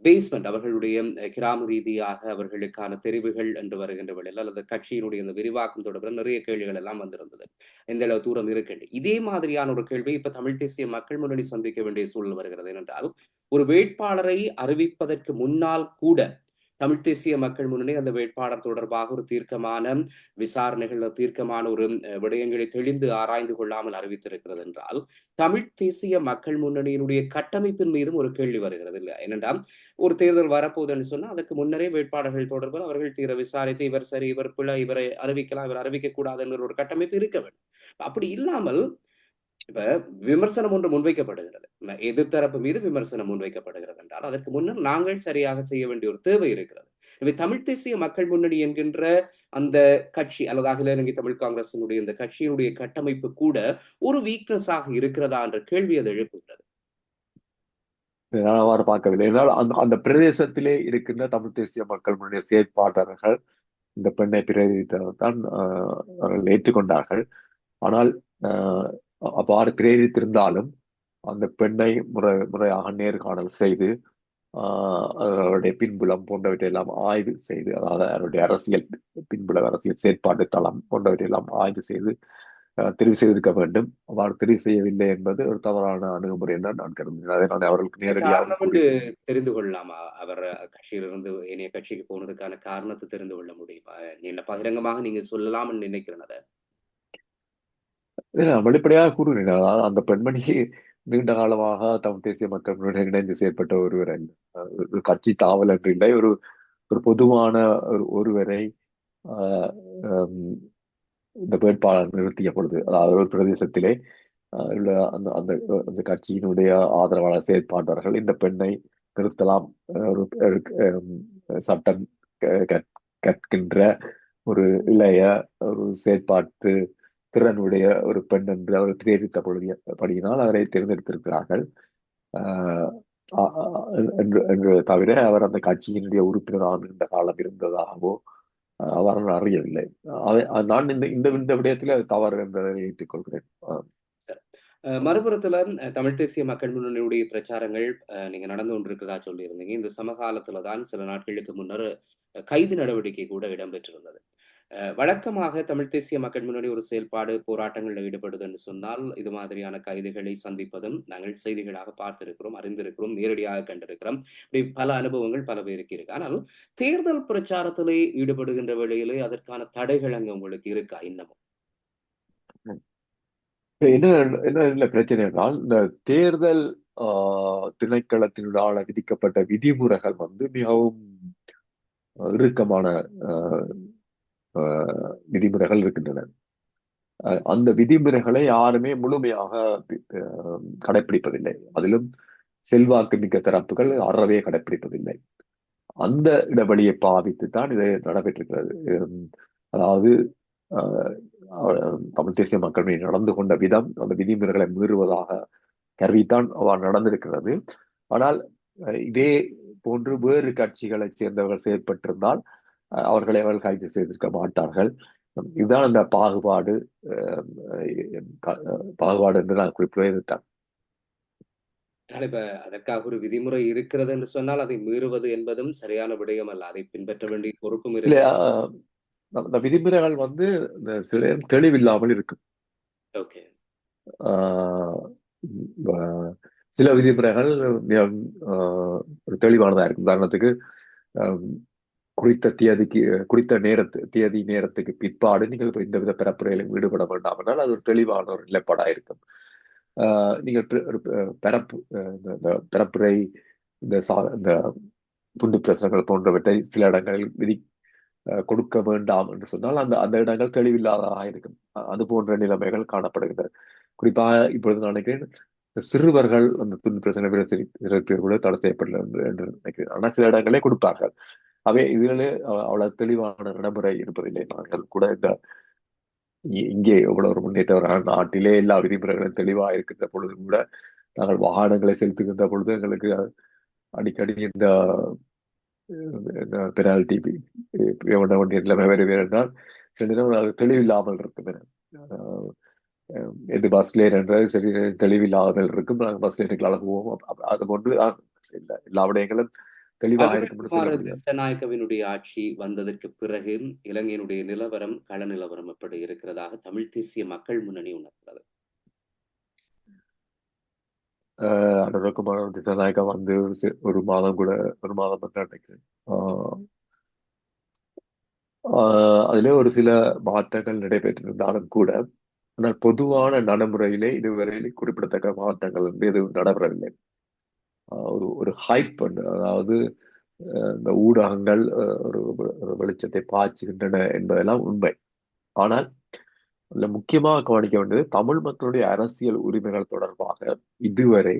பேஸ்மெண்ட் அவர்களுடைய கிராம ரீதியாக அவர்களுக்கான தெரிவுகள் என்று வருகின்ற வேளையில் அல்லது கட்சியினுடைய இந்த விரிவாக்கம் தொடர்பில் நிறைய கேள்விகள் எல்லாம் வந்திருந்தது. எந்த அளவு தூரம் இருக்கின்ற இதே மாதிரியான ஒரு கேள்வி இப்ப தமிழ் தேசிய மக்கள் முன்னணி சந்திக்க வேண்டிய சூழல் வருகிறது. ஏனென்றால் ஒரு வேட்பாளரை அறிவிப்பதற்கு முன்னால் கூட தமிழ் தேசிய மக்கள் முன்னணி அந்த வேட்பாளர் தொடர்பாக ஒரு தீர்க்கமான விசாரணைகள், தீர்க்கமான ஒரு விடயங்களை தெளிந்து ஆராய்ந்து கொள்ளாமல் அறிவித்திருக்கிறது என்றால், தமிழ் தேசிய மக்கள் முன்னணியினுடைய கட்டமைப்பின் மீதும் ஒரு கேள்வி வருகிறது இல்லையா? ஏனென்றால், ஒரு தேர்தல் வரப்போகுதுன்னு சொன்னா, அதற்கு முன்னரே வேட்பாளர்கள் தொடர்பில் அவர்கள் தீர விசாரித்து, இவர் சரி, இவர் பிழை, இவரை அறிவிக்கலாம், இவர் அறிவிக்கக்கூடாது என்கிற ஒரு கட்டமைப்பு இருக்க வேண்டும். அப்படி இல்லாமல் இப்ப விமர்சனம் ஒன்று முன்வைக்கப்படுகிறது. எதிர்த்தரப்பு மீது விமர்சனம் முன்வைக்கப்படுகிறது என்றால், அதற்கு முன்னர் நாங்கள் சரியாக செய்ய வேண்டிய ஒரு தேவை இருக்கிறது. எனவே தமிழ்த் தேசிய மக்கள் முன்னணி என்கின்ற அந்த கட்சி அல்லது அகில இலங்கை தமிழ் காங்கிரசினுடைய இந்த கட்சியினுடைய கட்டமைப்பு கூட ஒரு வீக்னஸ் ஆக இருக்கிறதா என்ற கேள்வி அது எழுப்புகிறது. நான் அவ்வாறு பார்க்கவில்லை. என்றால் அந்த அந்த பிரதேசத்திலே இருக்கின்ற தமிழ் தேசிய மக்கள் முன்னணி செயற்பாட்டாளர்கள் இந்த பெண்ணை பிரேரித்ததான் அவர்கள் ஏற்றுக்கொண்டார்கள். ஆனால் அவ்வாறு பிரேரித்திருந்தாலும் அந்த பெண்ணை முறையாக நேர்காணல் செய்து அவருடைய பின்புலம் போன்றவற்றை எல்லாம் ஆய்வு செய்து, அதாவது அவருடைய அரசியல் பின்புலம், அரசியல் செயற்பாட்டு தளம் போன்றவற்றை எல்லாம் ஆய்வு செய்து தெரிவு செய்திருக்க வேண்டும். அவ்வாறு தெரிவு செய்யவில்லை என்பது ஒரு தவறான அணுகுமுறை என்று நான் கருதுகிறேன். அதை நான் அவர்களுக்கு நேரடியாக காரணம் என்று கூறியிருக்கிறேன். தெரிந்து கொள்ளலாமா? அவர் கட்சியிலிருந்து ஏனைய கட்சிக்கு போனதுக்கான காரணத்தை தெரிந்து கொள்ள முடியுமா? என்ன பகிரங்கமாக நீங்க சொல்லலாம்னு நினைக்கிறேன் அத. நான் வெளிப்படையாக கூறுகிறேன். அதாவது அந்த பெண்மணி நீண்ட காலமாக தமிழ் தேசிய மக்கள் முன்னணியுடன் இணைந்து செயற்பட்ட ஒருவர் அல்ல. ஒரு கட்சி தாவல் என்று இல்லை, ஒரு ஒரு பொதுவான ஒருவரை ஆஹ் ஹம் இந்த வேட்பாளர் நிறுத்திய பொழுது, அதாவது ஒரு பிரதேசத்திலே உள்ள அந்த அந்த அந்த கட்சியினுடைய ஆதரவாளர் செயற்பாட்டாளர்கள் இந்த பெண்ணை நிறுத்தலாம், ஒரு சட்டம் கற்கின்ற ஒரு இளைய ஒரு செயற்பாட்டு திறனுடைய ஒரு பெண் என்று அவர் தெரிவித்த படியினால் அவரை தேர்ந்தெடுத்திருக்கிறார்கள். ஆஹ் என்று தவிர அவர் அந்த கட்சியினுடைய உறுப்பினராக நீண்ட காலம் இருந்ததாகவோ அவர் அறியவில்லை. நான் இந்த இந்த இந்த விடயத்தில் அது தவறு என்பதை ஏற்றுக்கொள்கிறேன். மறுபுறத்துல தமிழ் தேசிய மக்கள் முன்னணியுடைய பிரச்சாரங்கள் நீங்க நடந்து கொண்டிருக்கிறதா சொல்லியிருந்தீங்க. இந்த சமகாலத்துல தான் சில நாட்களுக்கு முன்னர் கைது நடவடிக்கை கூட இடம்பெற்றிருந்தது. வழக்கமாக தமிழ் தேசிய மக்கள் முன்னணி ஒரு செயல்பாடு போராட்டங்களில் ஈடுபடுது என்று சொன்னால், இது மாதிரியான கைதுகளை சந்திப்பதும் நாங்கள் செய்திகளாக பார்த்திருக்கிறோம், அறிந்திருக்கிறோம், நேரடியாக கண்டிருக்கிறோம். இப்படி பல அனுபவங்கள் பல பேருக்கு இருக்கு. ஆனால் தேர்தல் பிரச்சாரத்திலே ஈடுபடுகின்ற வேளையிலே அதற்கான தடைகள் அங்க உங்களுக்கு இருக்கா இன்னமும்? என்ன என்ன என்ன பிரச்சனை என்றால், இந்த தேர்தல் திணைக்களத்தினரால் விதிக்கப்பட்ட விதிமுறைகள் மிகவும் இறுக்கமான ஆஹ், விதிமுறைகள் இருக்கின்றன. அந்த விதிமுறைகளை யாருமே முழுமையாக கடைபிடிப்பதில்லை. அதிலும் செல்வாக்கு மிக்க தரப்புகள் அறவே கடைபிடிப்பதில்லை. அந்த இடைவெளியை பாவித்து தான் இது நடைபெற்றிருக்கிறது. அதாவது தமிழ் தேசிய மக்கள் நடந்து கொண்ட விதம் அந்த விதிமுறைகளை மீறுவதாக கருவித்தான் நடந்திருக்கிறது. ஆனால் இதே போன்று வேறு கட்சிகளை சேர்ந்தவர்கள் செயற்பட்டிருந்தால் அவர்கள் கைது செய்திருக்க மாட்டார்கள். இதுதான் அந்த பாகுபாடு என்று நான் குறிப்பிடுவதுதான். இப்ப அதற்காக ஒரு விதிமுறை இருக்கிறது என்று சொன்னால், அதை மீறுவது என்பதும் சரியான விடயம் அல்ல. அதை பின்பற்ற வேண்டிய பொறுப்பும் இல்ல, இருக்கிறது. இந்த விதிமுறைகள் இந்த சில நேரம் தெளிவில்லாமல் இருக்கு. ஓகே. ஆஹ் ஆஹ் சில விதிமுறைகள் ஒரு தெளிவானதா இருக்கும். உதாரணத்துக்கு குறித்த தேதிக்கு குறித்த தேதி நேரத்துக்கு பிற்பாடு நீங்கள் இந்த வித பரப்புரைகளில் ஈடுபட வேண்டாம் என்றால் அது ஒரு தெளிவான ஒரு நிலைப்பாடாக இருக்கும். நீங்கள் இந்த பரப்புரை இந்த துண்டு பிரசுரங்கள் போன்றவற்றை சில இடங்களில் கொடுக்க வேண்டாம் என்று சொன்னால் அந்த அந்த இடங்கள் தெளிவில்லாததாக இருக்கும். அது போன்ற நிலைமைகள் காணப்படுகின்றன. குறிப்பாக இப்பொழுது நான் நினைக்கிறேன் சிறுவர்கள் அந்த துண்டு பிரச்சனை பேர் கூட தடை செய்யப்படல என்று நினைக்கிறேன். ஆனால் சில இடங்களே கொடுப்பார்கள். அவை இதிலே அவ்வளவு தெளிவான நடைமுறை இருப்பதில்லை. நாங்கள் கூட இங்கே எவ்வளவு ஒரு முன்னேற்ற நாட்டிலே எல்லா விதிமுறைகளும் தெளிவாக இருக்கின்ற பொழுது கூட நாங்கள் வாகனங்களை செலுத்துகின்ற பொழுது எங்களுக்கு அடிக்கடி இந்த பெனால்டி வேண்டிய நிலைமை வருகிறது என்றால் சில நேரம் அது தெளிவில்லாமல் இருக்கும். எது பஸ்ல என்றால் சரி தெளிவில்லாமல் இருக்கும். நாங்கள் பஸ்ல எடுக்கலாக போவோம். அது போன்று எல்லா விடயங்களும் தெளிவாக இருக்கும் என்று சொல்ல அனுரகுமார முடியாது. திசாநாயக்கவினுடைய ஆட்சி வந்ததற்கு பிறகு இலங்கையினுடைய நிலவரம், கள நிலவரம் எப்படி இருக்கிறதாக தமிழ் தேசிய மக்கள் முன்னணி உணர்கிறது? அனுரகுமார திசாநாயக்கா வந்து ஒரு மாதம் கூட, ஒரு மாதம் வந்து நினைக்கிறேன். அதிலே ஒரு சில மாற்றங்கள் நடைபெற்றிருந்தாலும் கூட, ஆனால் பொதுவான நடைமுறையிலே இதுவரையில் குறிப்பிடத்தக்க மாற்றங்கள் வந்து எதுவும் நடைபெறவில்லை. ஒரு ஒரு ஹைப், அதாவது இந்த ஊடகங்கள் ஒரு வெளிச்சத்தை பாய்ச்சுகின்றன என்பதெல்லாம் உண்மை. ஆனால் அதுல முக்கியமாக கவனிக்க வேண்டியது, தமிழ் மக்களுடைய அரசியல் உரிமைகள் தொடர்பாக இதுவரை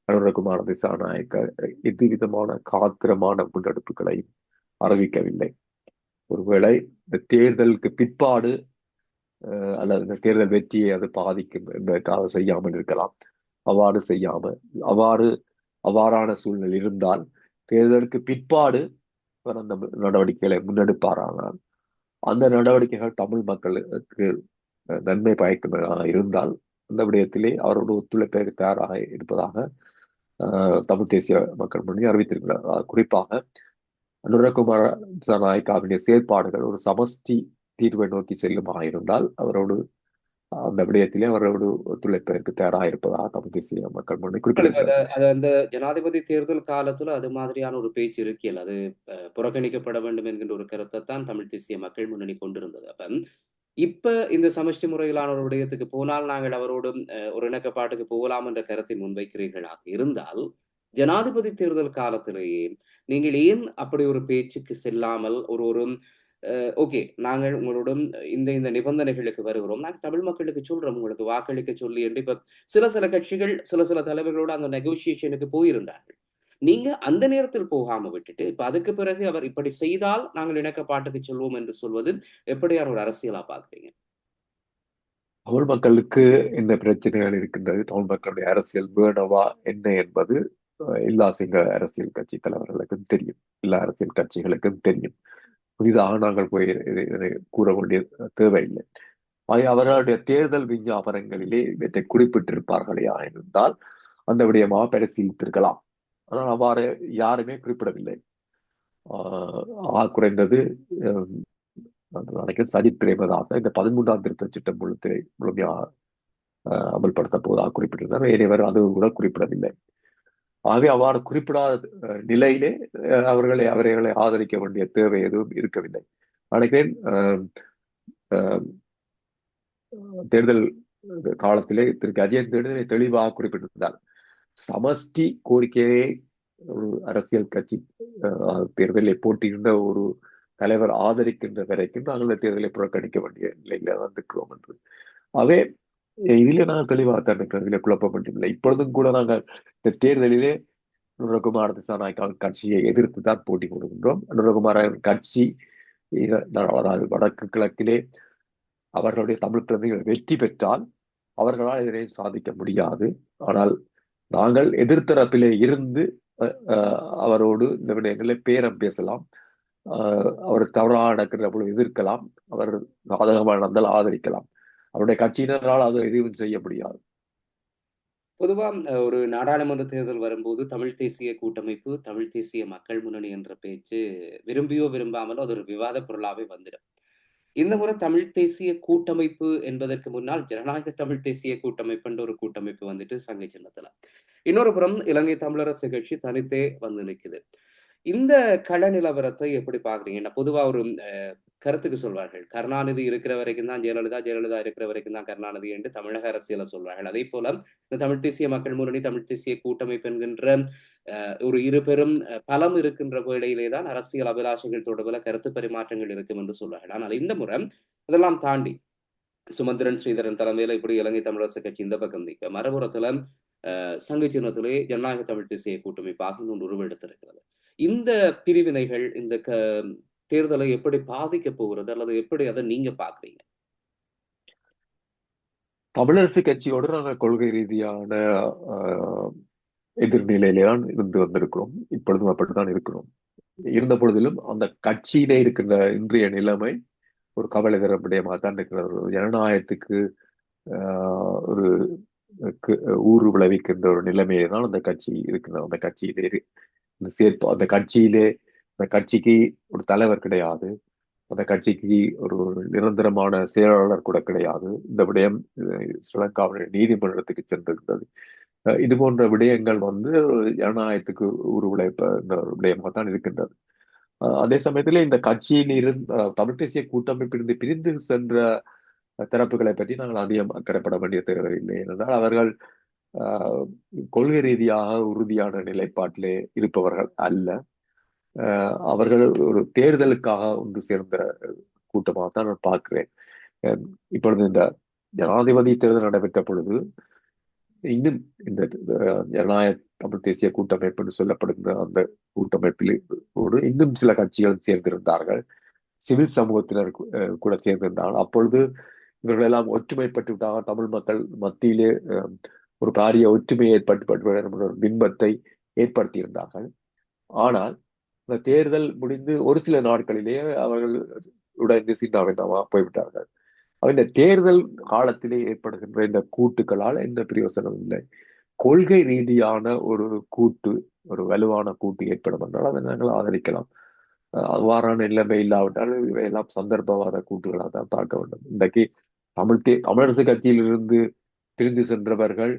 அனுரகுமார திசாநாயக்க எவ்விதமான காத்திரமான முன்னெடுப்புகளை அறிவிக்கவில்லை. ஒருவேளை இந்த தேர்தலுக்கு பிற்பாடு அல்லது இந்த தேர்தல் வெற்றியை அது பாதிக்கும் என்பதற்காக செய்யாமல் இருக்கலாம். அவ்வாறு செய்யாமல், அவ்வாறான சூழ்நிலை இருந்தால் தேர்தலுக்கு பிற்பாடு அவர் அந்த நடவடிக்கைகளை முன்னெடுப்பாரானால், அந்த நடவடிக்கைகள் தமிழ் மக்களுக்கு நன்மை பயக்குமாக இருந்தால் அந்த விடயத்திலே அவரோட ஒத்துழைப்பை தயாராக இருப்பதாக தமிழ் தேசிய மக்கள் முன்னணி அறிவித்திருக்கிறார். குறிப்பாக அனுரகுமார திசாநாயக்காவினுடைய செயற்பாடுகள் ஒரு சமஷ்டி தீர்வை நோக்கி செல்லுமாக இருந்தால் அவரோடு அந்த விடயத்திலே அவரோடு ஒத்துழைப்பதற்கு தயாராக இருப்பதாக தமிழ் தேசிய மக்கள் முன்னணி குறிப்பிட்டிருக்கிறது. அது அந்த ஜனாதிபதி தேர்தல் காலத்துல அது மாதிரியான ஒரு பேச்சு இருக்கியல். அது புறக்கணிக்கப்பட வேண்டும் என்கின்ற ஒரு கருத்தை தான் தமிழ் தேசிய மக்கள் முன்னணி கொண்டிருந்தது. அப்ப இப்ப இந்த சமஷ்டி முறையிலான ஒரு விடயத்துக்கு போனால் நாங்கள் அவரோடும் ஒரு இணக்கப்பாட்டுக்கு போகலாம் என்ற கருத்தை முன்வைக்கிறீர்களாக இருந்தால், ஜனாதிபதி தேர்தல் காலத்திலேயே நீங்கள் ஏன் அப்படி ஒரு பேச்சுக்கு செல்லாமல் ஒரு ஒரு ஓகே, நாங்கள் உங்களுடன் இந்த நிபந்தனைகளுக்கு வருகிறோம். நாங்க தமிழ் மக்களுக்கு சொல்றோம், உங்களுக்கு வாக்களிக்க சொல்லி என்று இப்ப சில கட்சிகள் சில தலைவர்களோட அந்த நெகோசியேஷனுக்கு போயிருந்தார்கள். நீங்க அந்த நேரத்தில் போகாம விட்டுட்டு, இப்ப அதுக்கு பிறகு அவர் இப்படி செய்தால் நாங்கள் இணக்கப்பாட்டுக்கு செல்வோம் என்று சொல்வது எப்படியான ஒரு அரசியலா பார்க்கிறீங்க? தமிழ் மக்களுக்கு இந்த பிரச்சனைகள் இருக்கின்றது. தமிழ் மக்களுடைய அரசியல் வேணவா என்ன என்பது எல்லா சிங்க அரசியல் கட்சி தலைவர்களுக்கும் தெரியும். எல்லா அரசியல் கட்சிகளுக்கும் தெரியும். புதிதாக நாங்கள் போய் இதனை கூற வேண்டிய தேவையில்லை. அவர்களுடைய தேர்தல் விஞ்ஞாபனங்களிலே இவற்றை குறிப்பிட்டிருப்பார்களே இருந்தால் அந்த விடயமாக பரிசீலித்திருக்கலாம். ஆனால் அவ்வாறு யாருமே குறிப்பிடவில்லை. குறைந்தது நினைக்கிறேன் சஜித் பிரேமதாச இந்த 13ஆம் திருத்த சட்டம் முழுமையாக அமல்படுத்த போவதாக குறிப்பிட்டிருந்தார். இவர் அது கூட குறிப்பிடவில்லை. ஆகவே அவ்வாறு குறிப்பிடாத நிலையிலே அவர்களை ஆதரிக்க வேண்டிய தேவை எதுவும் இருக்கவில்லை. நினைக்கிறேன் தேர்தல் காலத்திலே திரு அஜயன் தெளிவாக குறிப்பிட்டிருந்தார். சமஷ்டி கோரிக்கையை ஒரு அரசியல் கட்சி தேர்தலில் போட்டியிட்ட ஒரு தலைவர் ஆதரிக்கின்ற வரைக்கும் நாங்கள் தேர்தலை புறக்கணிக்க வேண்டிய நிலையில வந்திருக்கிறோம் என்று. ஆகவே இதுல நாங்கள் தெளிவாக தான் இருக்கிறோம். இதுல குழப்பப்பட்டில்லை. இப்பொழுதும் கூட நாங்கள் இந்த தேர்தலிலே அனுரகுமார திசாநாயக்கா கட்சியை எதிர்த்து தான் போட்டி கொடுக்கின்றோம். அனுரகுமார கட்சி வடக்கு கிழக்கிலே அவர்களுடைய தமிழ் பிரதிகள் வெற்றி பெற்றால் அவர்களால் இதனை சாதிக்க முடியாது. ஆனால் நாங்கள் எதிர்த்தரப்பிலே இருந்து அவரோடு இந்த விடயங்களை பேரம் பேசலாம். அவர் தவறாக நடக்கிற பொழுது எதிர்க்கலாம். அவர் சாதகமாக நடந்தால் ஆதரிக்கலாம். அவருடைய கட்சியினரால் அது எதுவும் செய்ய முடியாது. பொதுவா ஒரு நாடாளுமன்ற தேர்தல் வரும்போது தமிழ் தேசிய கூட்டமைப்பு, தமிழ் தேசிய மக்கள் முன்னணி என்ற பேச்சு விரும்பியோ விரும்பாமலோ அது ஒரு விவாத பொருளாவே வந்துடும். இந்த முறை தமிழ் தேசிய கூட்டமைப்பு என்பதற்கு முன்னால் ஜனநாயக தமிழ் தேசிய கூட்டமைப்பு என்ற ஒரு கூட்டமைப்பு வந்துட்டு சங்க சின்னத்துல. இன்னொரு புறம் இலங்கை தமிழரசு கட்சி தனித்தே வந்து நிக்குது. இந்த கள நிலவரத்தை எப்படி பார்க்குறீங்க? பொதுவா ஒரு கருத்துக்கு சொல்வார்கள். கருணாநிதி இருக்கிற வரைக்கும் தான் ஜெயலலிதா, ஜெயலலிதா இருக்கிற வரைக்கும் தான் கருணாநிதி என்று தமிழக அரசியல சொல்வார்கள். அதேபோல இந்த தமிழ் தேசிய மக்கள் முன்னணி, தமிழ் தேசிய கூட்டமைப்பு என்கின்ற ஒரு இரு பெரும் பலம் இருக்கின்ற வேளையிலே தான் அரசியல் அபிலாஷைகள் தொடர்பில கருத்து பரிமாற்றங்கள் இருக்கும் என்று சொல்வார்கள். ஆனால் இந்த முறை அதெல்லாம் தாண்டி சுமந்திரன், ஸ்ரீதரன் தலைமையில இப்படி இலங்கை தமிழரசு கட்சி இந்த பக்கம் நிற்க, மறுபுறத்துல சங்க சின்னத்திலே ஜனநாயக தமிழ் தேசிய கூட்டமைப்பாக இன்னொன்று உருவெடுத்திருக்கிறது. இந்த பிரிவினைகள் இந்த தேர்தலை எப்படி பாதிக்க போகிறது அல்லது எப்படி அதை நீங்க பாக்குறீங்க? தமிழரசு கட்சியோடு நாங்கள் கொள்கை ரீதியான எதிர்நிலையிலே தான் இருந்து வந்திருக்கிறோம். இப்பொழுதும் அப்படித்தான் இருக்கிறோம். இருந்த பொழுதிலும் அந்த கட்சியிலே இருக்கின்ற இன்றைய நிலைமை ஒரு கவலை தரப்படியமாக தான் இருக்கிறது. ஜனநாயகத்துக்கு ஒரு ஊறு விளைவிக்கின்ற ஒரு நிலைமையை தான் அந்த கட்சி இருக்கின்ற. அந்த கட்சியிலே அந்த கட்சிக்கு ஒரு தலைவர் கிடையாது. அந்த கட்சிக்கு ஒரு நிரந்தரமான செயலாளர் கூட கிடையாது. இந்த விடயம் ஸ்ரீலங்காவுடைய நீதிமன்றத்துக்கு சென்றிருந்தது. இது போன்ற விடயங்கள் வந்து ஜனநாயகத்துக்கு ஒரு உழைப்ப இந்த ஒரு விடயமாகத்தான் இருக்கின்றது. அதே சமயத்தில் இந்த கட்சியில் இருந்து தமிழ் தேசிய கூட்டமைப்பிலிருந்து பிரிந்து சென்ற தரப்புகளை பற்றி நாங்கள் அதிகம் அக்கறைப்பட வேண்டிய தேவையில்லை. ஏனென்றால் அவர்கள் ஆஹ், கொள்கை ரீதியாக உறுதியான நிலைப்பாட்டிலே இருப்பவர்கள் அல்ல. அவர்கள் ஒரு தேர்தலுக்காக ஒன்று சேர்ந்த கூட்டமாக தான் நான் பார்க்கிறேன். அஹ், இப்பொழுது இந்த ஜனாதிபதி தேர்தல் நடைபெற்ற பொழுது இன்னும் இந்த ஜனநாயக தமிழ் தேசிய கூட்டமைப்பு என்று சொல்லப்படுகிற அந்த கூட்டமைப்பில் இன்னும் சில கட்சிகள் சேர்ந்திருந்தார்கள். சிவில் சமூகத்தினர் கூட சேர்ந்திருந்தார்கள். அப்பொழுது இவர்கள் எல்லாம் ஒற்றுமைப்பட்டு விட்டாக தமிழ் மக்கள் மத்தியிலே ஒரு பாரிய ஒற்றுமை ஏற்பட்டு ஒரு பின்பத்தை ஏற்படுத்தியிருந்தார்கள். ஆனால் இந்த தேர்தல் முடிந்து ஒரு சில நாட்களிலேயே அவர்கள் உடைந்து சின்னாபின்னமாக போய்விட்டார்கள். இந்த தேர்தல் காலத்திலே ஏற்படுகின்ற இந்த கூட்டுகளால் எந்த பிரயோசனம் இல்லை. கொள்கை ரீதியான ஒரு கூட்டு, ஒரு வலுவான கூட்டு ஏற்படும் என்றால் அதை நாங்கள் ஆதரிக்கலாம். அவ்வாறான நிலைமை இல்லாவிட்டால் இவையெல்லாம் சந்தர்ப்பவாத கூட்டுகளாக தான் பார்க்க வேண்டும். இன்றைக்கு தமிழரசு கட்சியிலிருந்து பிரிந்து சென்றவர்கள்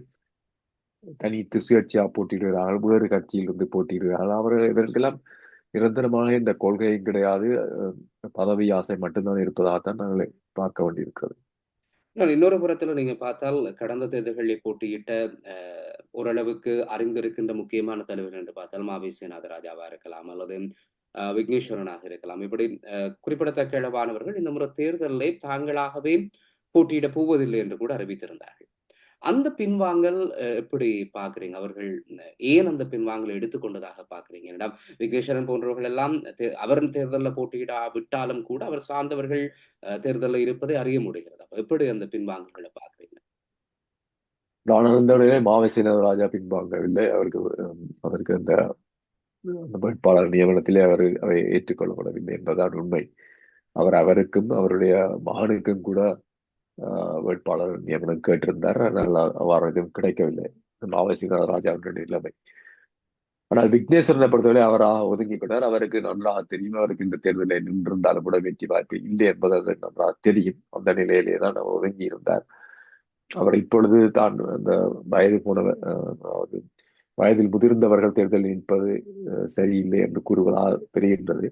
தனித்து சுயேட்சையா போட்டியிடுகிறார்கள், வேறு கட்சியிலிருந்து போட்டியிடுகிறார்கள். அவர்கள் இவர்களெல்லாம் நிரந்தரமாக இந்த கொள்கையும் கிடையாது, பதவி ஆசை மட்டும்தான் இருப்பதாகத்தான் நாங்கள் பார்க்க வேண்டியிருக்கிறது. இன்னொரு புறத்துல நீங்க பார்த்தால் கடந்த தேர்தல்களில் போட்டியிட்ட ஓரளவுக்கு அறிந்திருக்கின்ற முக்கியமான தலைவர்கள் என்று பார்த்தால் மாவி சேனாதராஜாவா இருக்கலாம் அல்லது விக்னேஸ்வரனாக இருக்கலாம். இப்படி குறிப்பிடத்தக்க அளவானவர்கள் இந்த முறை தேர்தலில் தாங்களாகவே போட்டியிட போவதில்லை என்று கூட அறிவித்திருந்தார்கள். அந்த பின்வாங்கல் எப்படி பார்க்குறீங்க? அவர்கள் ஏன் அந்த பின்வாங்கலை எடுத்துக்கொண்டதாக பார்க்குறீங்க? ஏன்னா விக்னேஸ்வரன் போன்றவர்கள் எல்லாம் அவர் தேர்தலில் போட்டியிடாவிட்டாலும் கூட அவர் சார்ந்தவர்கள் தேர்தலில் இருப்பதை அறிய முடிகிறது. அப்ப எப்படி அந்த பின்வாங்கல்களை பார்க்குறீங்க? நான் இருந்தவர்களே மாவசின ராஜா பின்வாங்கவில்லை. அவருக்கு அந்த வேட்பாளர் நியமனத்திலே அவை ஏற்றுக்கொள்ளப்படவில்லை என்பதுதான் உண்மை. அவருக்கும் அவருடைய மகனுக்கும் கூட வேட்பாளர் நியமனம் கேட்டிருந்தார். ஆனால் அவ்வாறு எதுவும் கிடைக்கவில்லை. மாவசின ராஜாவுடைய நிலைமை. ஆனால் விக்னேஸ்வரனை பொறுத்தவரை அவராக ஒதுங்கிவிட்டார். அவருக்கு நன்றாக தெரியும், அவருக்கு இந்த தேர்தலில் நின்றிருந்தாலும் கூட வெற்றி வாய்ப்பு இல்லை என்பது அவருக்கு நன்றாக தெரியும். அந்த நிலையிலே தான் அவர் ஒதுங்கி இருந்தார். அவர் இப்பொழுது தான் அந்த வயது போனவர், அதாவது வயதில் முதிர்ந்தவர்கள் தேர்தலில் நிற்பது சரியில்லை என்று கூறுவதாக தெரிகின்றது.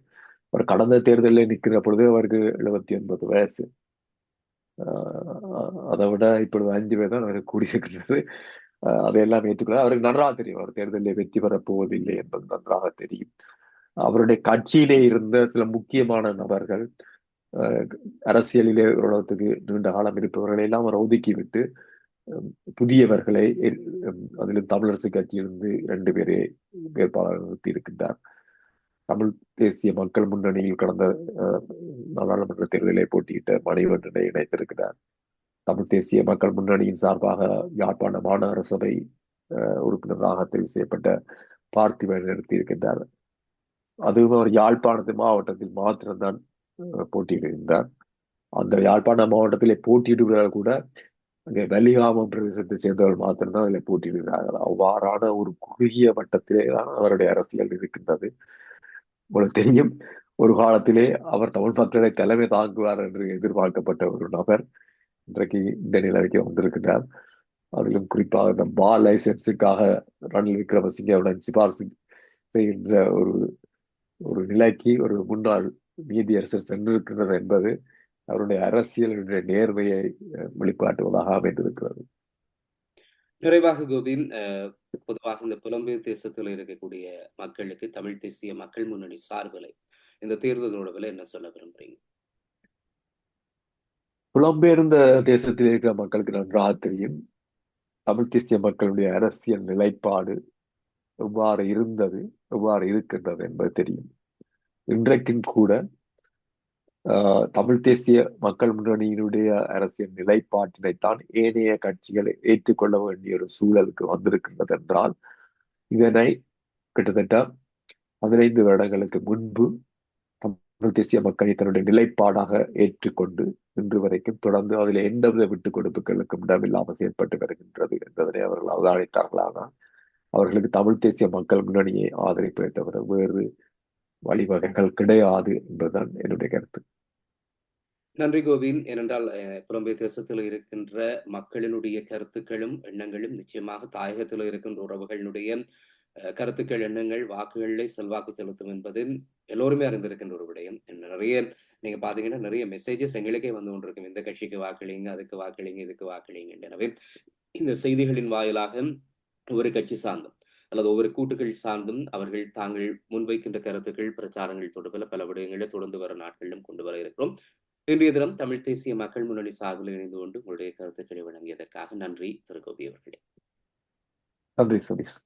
அவர் கடந்த தேர்தலில் நிற்கிற பொழுது அவருக்கு 79 வயசு. அதை விட இப்பொழுது 5 பேர் தான் அவருக்கு கூடியிருக்கின்றது. அதையெல்லாம் ஏற்றுக்கொள்ள அவருக்கு நன்றாக தெரியும், அவர் தேர்தலில் வெற்றி பெறப் போவதில்லை என்பது நன்றாக தெரியும். அவருடைய கட்சியிலே இருந்த சில முக்கியமான நபர்கள், அரசியலிலே ஓரளவுக்கு நீண்ட காலம் இருப்பவர்களை எல்லாம் அவர் ஒதுக்கிவிட்டு புதியவர்களை, அதிலும் தமிழரசு கட்சியிலிருந்து 2 பேரை வேட்பாளர் நிறுத்தி இருக்கின்றார். தமிழ் தேசிய மக்கள் முன்னணியில் கடந்த நாடாளுமன்ற தேர்தலை போட்டியிட்ட மணிவண்ணனை இணைத்திருக்கிறார். தமிழ் தேசிய மக்கள் முன்னணியின் சார்பாக யாழ்ப்பாண மாநகர சபை உறுப்பினராக தெரிவு செய்யப்பட்ட பார்த்திபன் நிறுத்தியிருக்கின்றார். அதுவும் அவர் யாழ்ப்பாணத்து மாவட்டத்தில் மாத்திரம்தான் போட்டியிடுகின்றார். அந்த யாழ்ப்பாண மாவட்டத்திலே போட்டியிடுகிறார்கள் கூட அங்கே வலிகாமம் பிரதேசத்தை சேர்ந்தவர்கள் மாத்திரம்தான் அதில் போட்டியிடுகிறார்கள். அவ்வாறான ஒரு குறுகிய வட்டத்திலே தான் அவருடைய அரசியல் இருக்கின்றது. உங்களுக்கு தெரியும், ஒரு காலத்திலே அவர் தமிழ் மக்களை தலைமை தாங்குவார் என்று எதிர்பார்க்கப்பட்ட ஒரு நபர் இன்றைக்கு இந்த நிலைக்கு வந்திருக்கிறார். அதிலும் குறிப்பாக இந்த பால் லைசன்ஸுக்காக ரணில் விக்ரமசிங்கவுடன் சிபாரிசு செய்கின்ற ஒரு நிலைக்கு ஒரு முன்னாள் நீதியரசர் சென்றிருக்கிறார் என்பது அவருடைய அரசியலுடைய நேர்மையை வெளிப்பாட்டுவதாக அமைந்திருக்கிறது. நிறைவாக கோபின், பொதுவாக இந்த புலம்பெயர் தேசத்தில் இருக்கக்கூடிய மக்களுக்கு தமிழ் தேசிய மக்கள் முன்னணி சார்பில் இந்த தேர்தலோட என்ன சொல்ல விரும்புறீங்க? புலம்பெயர்ந்த தேசத்தில் இருக்கிற மக்களுக்கு நன்றாக தெரியும் தமிழ் தேசிய மக்களுடைய அரசியல் நிலைப்பாடு எவ்வாறு இருந்தது, எவ்வாறு இருக்கின்றது என்பது தெரியும். இன்றைக்கும் கூட தமிழ் தேசிய மக்கள் முன்னணியினுடைய அரசியல் நிலைப்பாட்டினைத்தான் ஏனைய கட்சிகளை ஏற்றுக்கொள்ள வேண்டிய ஒரு சூழலுக்கு வந்திருக்கின்றது என்றால், இதனை கிட்டத்தட்ட 15 வருடங்களுக்கு முன்பு தமிழ் தேசிய மக்களை தன்னுடைய நிலைப்பாடாக ஏற்றுக்கொண்டு இன்று வரைக்கும் தொடர்ந்து அதில் எந்தவித விட்டுக் கொடுப்புகளுக்கும் இடமில்லாமல் செயற்பட்டு வருகின்றது என்பதனை அவர்கள் அவதானித்தார்களானால் அவர்களுக்கு தமிழ் தேசிய மக்கள் முன்னணியை ஆதரிப்பதை தவிர வேறு வழிவகைகள் கிடையாது என்பதுதான் என்னுடைய கருத்து. நன்றி கோவிந்த். ஏனென்றால் புலம்பெயர் தேசத்தில் இருக்கின்ற மக்களினுடைய கருத்துக்களும், எண்ணங்களும் நிச்சயமாக தாயகத்தில் இருக்கின்ற உறவுகளினுடைய கருத்துக்கள், எண்ணங்கள், வாக்குகளிலே செல்வாக்கு செலுத்தும் என்பது எல்லோருமே அறிந்திருக்கின்ற ஒரு விடயம். நிறைய நீங்க பார்த்தீங்கன்னா, நிறைய மெசேஜஸ் எங்களுக்கே வந்து கொண்டிருக்கும். இந்த கட்சிக்கு வாக்களிங்க, அதுக்கு வாக்களிங்க, இதுக்கு வாக்களிங்க என்று. எனவே இந்த செய்திகளின் வாயிலாக ஒவ்வொரு கட்சி சார்ந்தும் அல்லது ஒவ்வொரு கூட்டுகள் சார்ந்தும் அவர்கள் தாங்கள் முன்வைக்கின்ற கருத்துக்கள், பிரச்சாரங்கள் தொடர்பில் பல விடயங்களை தொடர்ந்து வரும் நாட்களிலும் கொண்டு வர இருக்கிறோம். இன்றைய தினம் தமிழ் தேசிய மக்கள் முன்னணி சார்பில் இணைந்து கொண்டு உங்களுடைய கருத்துக்களை வழங்கியதற்காக நன்றி திரு கோபி அவர்களே. நன்றி சதீஷ்.